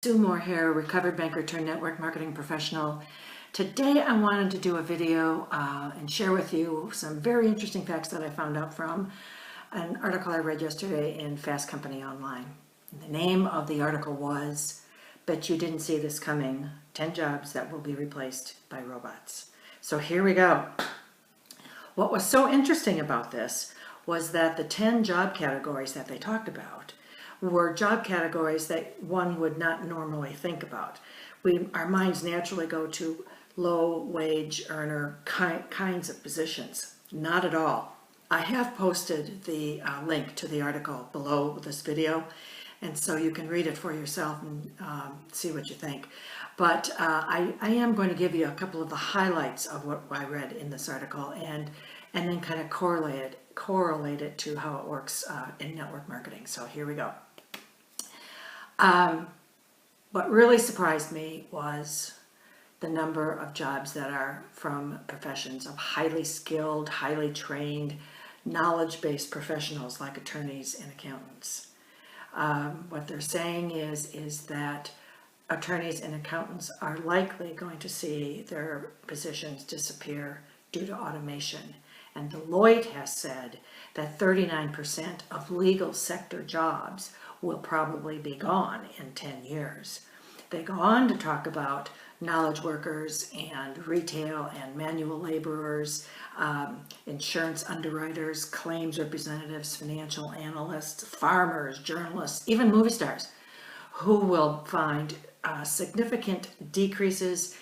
Sue Moore here, recovered banker turned network marketing professional. Today I wanted to do a video and share with you some very interesting facts that I found out from an article I read yesterday in Fast Company Online. The name of the article was, "Bet You Didn't See This Coming, 10 Jobs That Will Be Replaced by Robots." So here we go. What was so interesting about this was that the 10 job categories that they talked about were job categories that one would not normally think about. Our minds naturally go to low wage earner kinds of positions. Not at all. I have posted the link to the article below this video, and so you can read it for yourself and see what you think. But I am going to give you a couple of the highlights of what I read in this article and then kind of correlate it to how it works in network marketing. So here we go. What really surprised me was the number of jobs that are from professions of highly skilled, highly trained, knowledge-based professionals like attorneys and accountants. What they're saying is that attorneys and accountants are likely going to see their positions disappear due to automation. And Deloitte has said that 39% of legal sector jobs will probably be gone in 10 years. They go on to talk about knowledge workers and retail and manual laborers, insurance underwriters, claims representatives, financial analysts, farmers, journalists, even movie stars, who will find significant decreases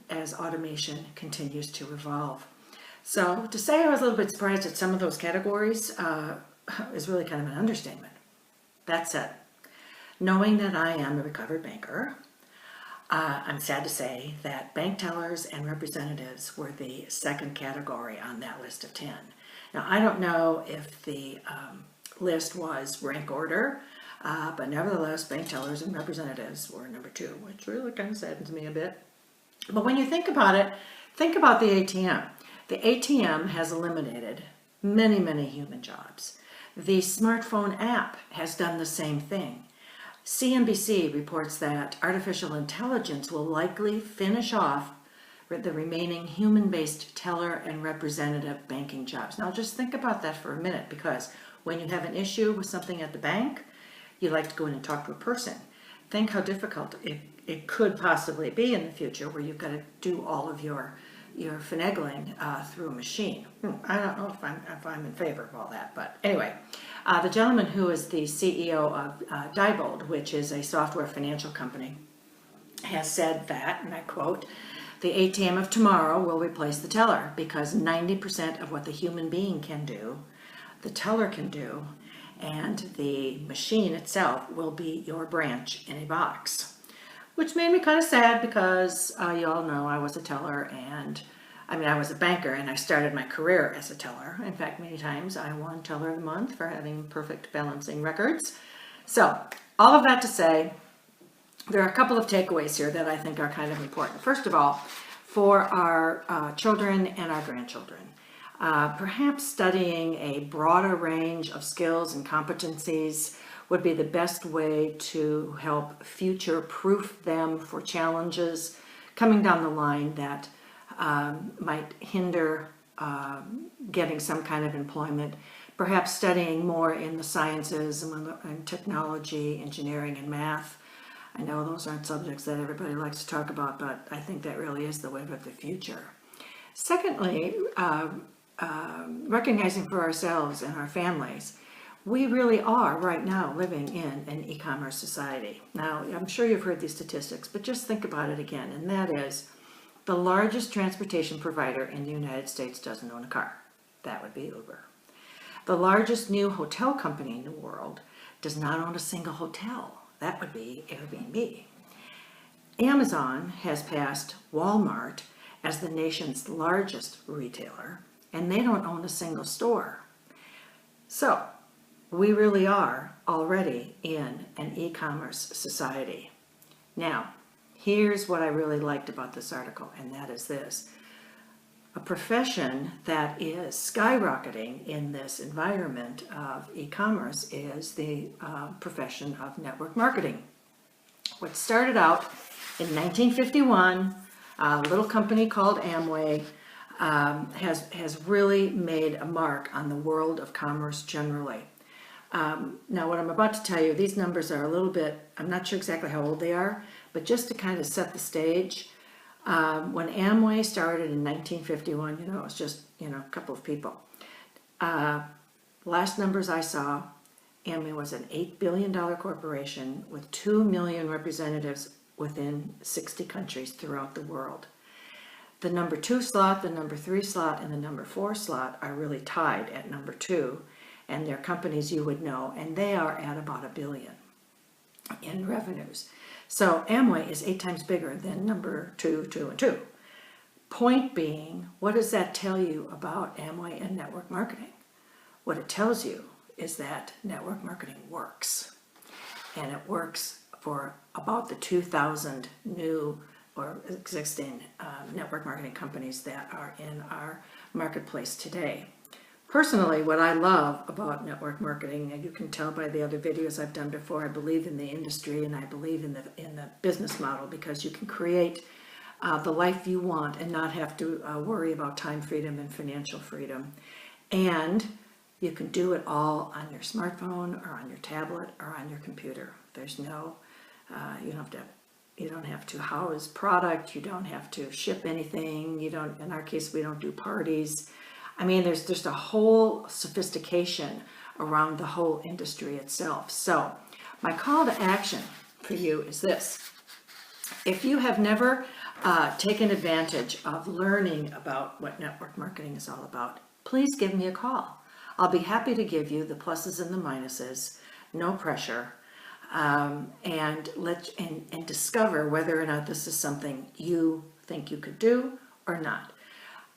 as automation continues to evolve. So to say I was a little bit surprised at some of those categories is really kind of an understatement. That said, knowing that I am a recovered banker, I'm sad to say that bank tellers and representatives were the second category on that list of 10. Now, I don't know if the list was rank order, but nevertheless, bank tellers and representatives were number 2, which really kind of saddens me a bit. But when you think about it, think about the ATM. The ATM has eliminated many, many human jobs. The smartphone app has done the same thing. CNBC reports that artificial intelligence will likely finish off the remaining human-based teller and representative banking jobs. Now just think about that for a minute, because when you have an issue with something at the bank, you like to go in and talk to a person. Think how difficult it could possibly be in the future, where you've got to do all of your finagling through a machine. I don't know if I'm in favor of all that, but anyway, the gentleman who is the CEO of Diebold, which is a software financial company, has said that, and I quote, "The ATM of tomorrow will replace the teller because 90% of what the human being can do, the teller can do, and the machine itself will be your branch in a box." Which made me kind of sad, because you all know I was a teller, and I was a banker, and I started my career as a teller. In fact, many times I won Teller of the Month for having perfect balancing records. So all of that to say, there are a couple of takeaways here that I think are kind of important. First of all, for our children and our grandchildren, perhaps studying a broader range of skills and competencies would be the best way to help future-proof them for challenges coming down the line that might hinder getting some kind of employment. Perhaps studying more in the sciences and technology, engineering, and math. I know those aren't subjects that everybody likes to talk about, but I think that really is the wave of the future. Secondly, recognizing for ourselves and our families, we really are right now living in an e-commerce society. Now, I'm sure you've heard these statistics, but just think about it again, and that is the largest transportation provider in the United States doesn't own a car. That would be Uber. The largest new hotel company in the world does not own a single hotel. That would be Airbnb. Amazon has passed Walmart as the nation's largest retailer, and they don't own a single store. So, we really are already in an e-commerce society. Now, here's what I really liked about this article, and that is this. A profession that is skyrocketing in this environment of e-commerce is the profession of network marketing. What started out in 1951, a little company called Amway has really made a mark on the world of commerce generally. Now, what I'm about to tell you, these numbers are a little bit, I'm not sure exactly how old they are, but just to kind of set the stage, when Amway started in 1951, it was just, a couple of people. Last numbers I saw, Amway was an $8 billion corporation with 2 million representatives within 60 countries throughout the world. The number 2 slot, the number 3 slot, and the number 4 slot are really tied at number 2, and they're companies you would know, and they are at about $1 billion in revenues. So Amway is 8 times bigger than number 2, 2, and 2. Point being, what does that tell you about Amway and network marketing? What it tells you is that network marketing works, and it works for about the 2,000 new or existing network marketing companies that are in our marketplace today. Personally, what I love about network marketing, and you can tell by the other videos I've done before, I believe in the industry and I believe in the business model, because you can create the life you want and not have to worry about time freedom and financial freedom. And you can do it all on your smartphone or on your tablet or on your computer. There's no, you don't have to house product, you don't have to ship anything, in our case, we don't do parties. I mean, there's just a whole sophistication around the whole industry itself. So my call to action for you is this. If you have never taken advantage of learning about what network marketing is all about, please give me a call. I'll be happy to give you the pluses and the minuses, no pressure, and discover whether or not this is something you think you could do or not.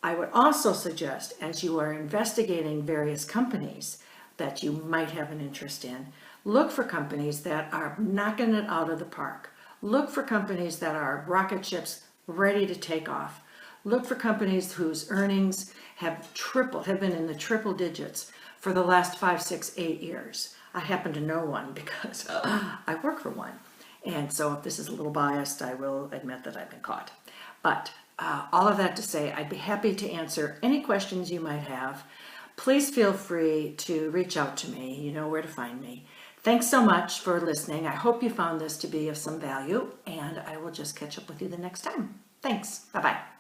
I would also suggest, as you are investigating various companies that you might have an interest in, look for companies that are knocking it out of the park. Look for companies that are rocket ships ready to take off. Look for companies whose earnings have been in the triple digits for the last 5, 6, 8 years. I happen to know one because I work for one. And so if this is a little biased, I will admit that I've been caught. But all of that to say, I'd be happy to answer any questions you might have. Please feel free to reach out to me. You know where to find me. Thanks so much for listening. I hope you found this to be of some value, and I will just catch up with you the next time. Thanks. Bye-bye.